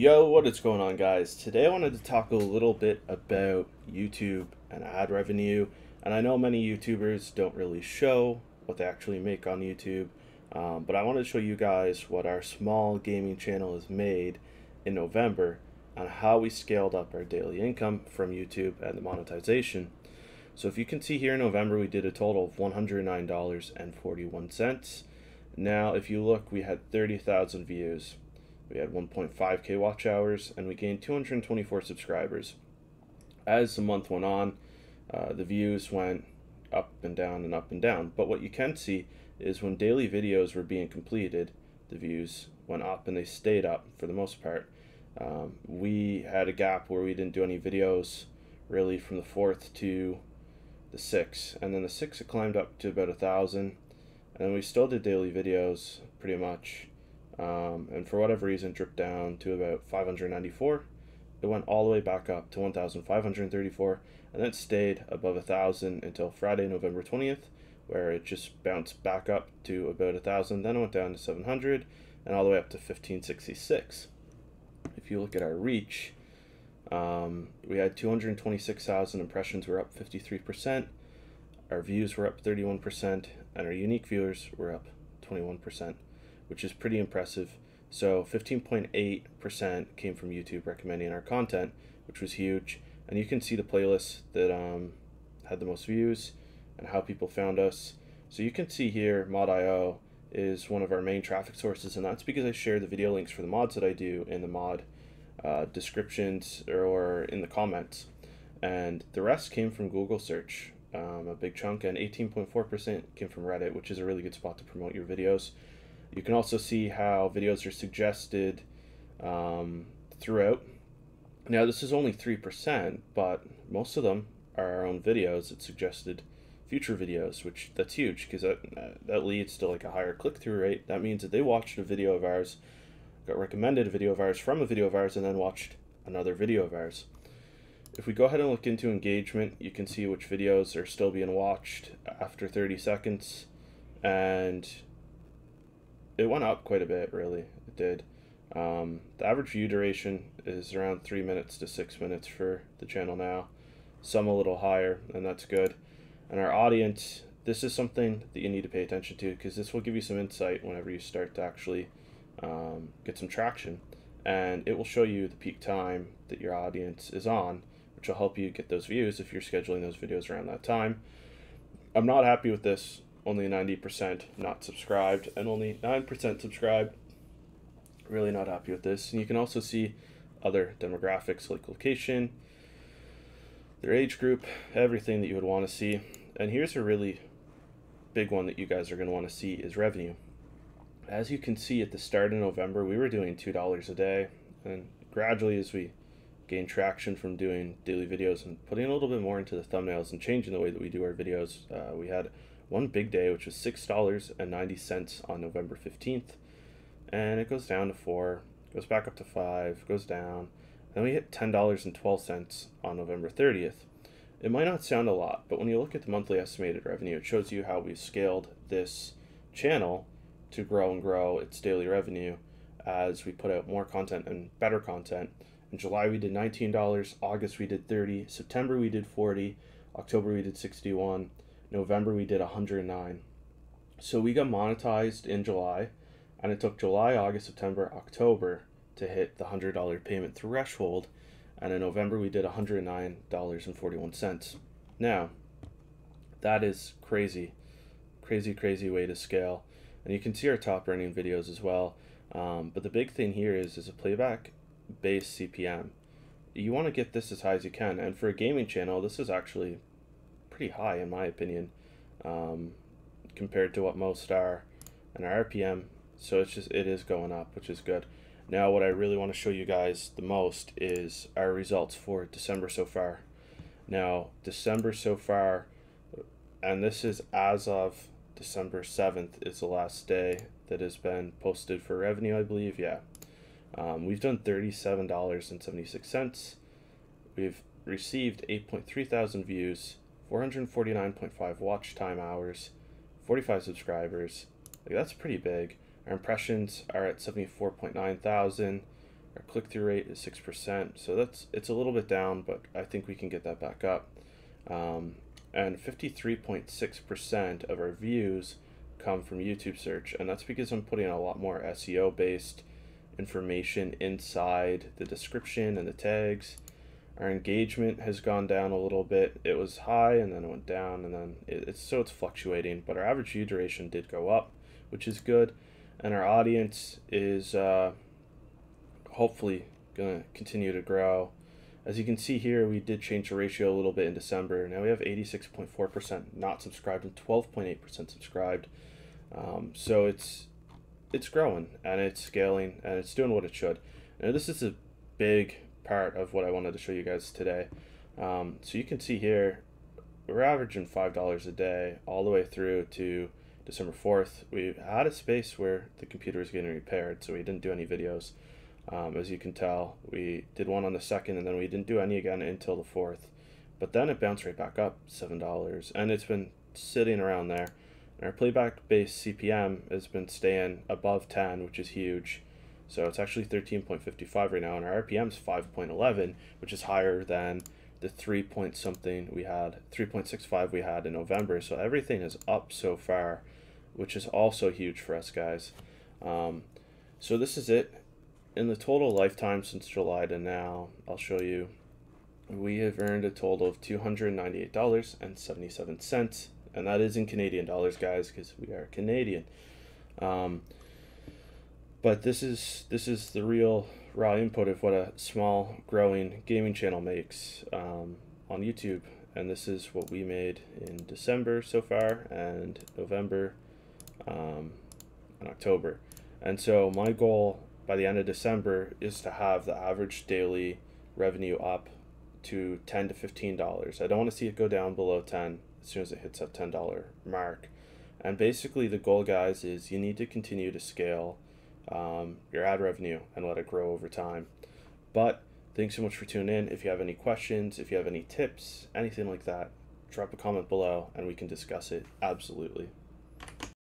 Yo, what is going on, guys? Today I wanted to talk a little bit about YouTube and ad revenue. And I know many YouTubers don't really show what they actually make on YouTube, but I wanted to show you guys what our small gaming channel has made in November and how we scaled up our daily income from YouTube and the monetization. So if you can see here in November, we did a total of $109.41. Now, if you look, we had 30,000 views. We had 1.5K watch hours, and we gained 224 subscribers. As the month went on, the views went up and down and up and down. But what you can see is when daily videos were being completed, the views went up and they stayed up for the most part. We had a gap where we didn't do any videos really from the 4th to the 6th. And then the 6th it climbed up to about 1,000. And then we still did daily videos pretty much. And for whatever reason dripped down to about 594. It went all the way back up to 1,534, and then it stayed above 1,000 until Friday, November 20th, where it just bounced back up to about 1,000. Then it went down to 700 and all the way up to 1,566. If you look at our reach, we had 226,000 impressions. We're up 53%. Our views were up 31%, and our unique viewers were up 21%. Which is pretty impressive. So 15.8% came from YouTube recommending our content, which was huge. And you can see the playlists that had the most views and how people found us. So you can see here Mod.io is one of our main traffic sources, and that's because I share the video links for the mods that I do in the mod descriptions or in the comments. And the rest came from Google search, a big chunk, and 18.4% came from Reddit, which is a really good spot to promote your videos. You can also see how videos are suggested throughout. Now, this is only 3%, but most of them are our own videos that suggested future videos, which that's huge because that leads to like a higher click-through rate. That means that they watched a video of ours, got recommended a video of ours from a video of ours, and then watched another video of ours. If we go ahead and look into engagement, you can see which videos are still being watched after 30 seconds, and it went up quite a bit, really. It did. The average view duration is around 3 minutes to 6 minutes for the channel now. Some a little higher, and that's good. And our audience, this is something that you need to pay attention to because this will give you some insight whenever you start to actually get some traction. And it will show you the peak time that your audience is on, which will help you get those views if you're scheduling those videos around that time. I'm not happy with this. Only 90% not subscribed and only 9% subscribed. Really not happy with this. And you can also see other demographics like location, their age group, everything that you would want to see. And here's a really big one that you guys are going to want to see is revenue. As you can see at the start of November, we were doing $2 a day, and gradually as we gain traction from doing daily videos and putting a little bit more into the thumbnails and changing the way that we do our videos, we had one big day, which was $6.90 on November 15th, and it goes down to 4, goes back up to 5, goes down, then we hit $10.12 on November 30th. It might not sound a lot, but when you look at the monthly estimated revenue, it shows you how we've scaled this channel to grow and grow its daily revenue as we put out more content and better content. In July we did $19, August we did $30, September we did $40, October we did $61, November we did $109. So we got monetized in July, and it took July, August, September, October to hit the $100 payment threshold, and in November we did $109.41. Now, that is crazy way to scale, and you can see our top earning videos as well. But the big thing here is a playback based CPM. You want to get this as high as you can, and for a gaming channel, this is actually pretty high in my opinion, compared to what most are, and our RPM. So it is going up, which is good. Now what I really want to show you guys the most is our results for December so far. Now December so far, and this is as of December 7th is the last day that has been posted for revenue, I believe. Yeah, we've done $37.76. We've received 8.3 thousand views, 449.5 watch time hours, 45 subscribers. Like, that's pretty big. Our impressions are at 74.9 thousand. Our click-through rate is 6%, so it's a little bit down, but I think we can get that back up. And 53.6% of our views come from YouTube search, and that's because I'm putting a lot more SEO based information inside the description and the tags. Our engagement has gone down a little bit. It was high and then it went down, and then it's fluctuating, but our average view duration did go up, which is good. And our audience is hopefully gonna continue to grow. As you can see here, we did change the ratio a little bit in December. Now we have 86.4% not subscribed and 12.8% subscribed. So it's growing and it's scaling and it's doing what it should. Now this is a big part of what I wanted to show you guys today. So you can see here, we're averaging $5 a day all the way through to December 4th. We had a space where the computer was getting repaired, so we didn't do any videos. As you can tell, we did one on the 2nd and then we didn't do any again until the 4th. But then it bounced right back up, $7, and it's been sitting around there. And our playback-based CPM has been staying above 10, which is huge. So it's actually 13.55 right now, and our RPM is 5.11, which is higher than the 3.65 we had in November. So everything is up so far, which is also huge for us guys. So this is it. In the total lifetime since July to now, I'll show you, we have earned a total of $298.77, and that is in Canadian dollars, guys, because we are Canadian. But this is the real raw input of what a small growing gaming channel makes on YouTube, and this is what we made in December so far, and November, and October. And so my goal by the end of December is to have the average daily revenue up to $10 to $15. I don't want to see it go down below 10 as soon as it hits that $10 mark. And basically the goal, guys, is you need to continue to scale your ad revenue and let it grow over time. But thanks so much for tuning in. If you have any questions, if you have any tips, anything like that, drop a comment below and we can discuss it. Absolutely.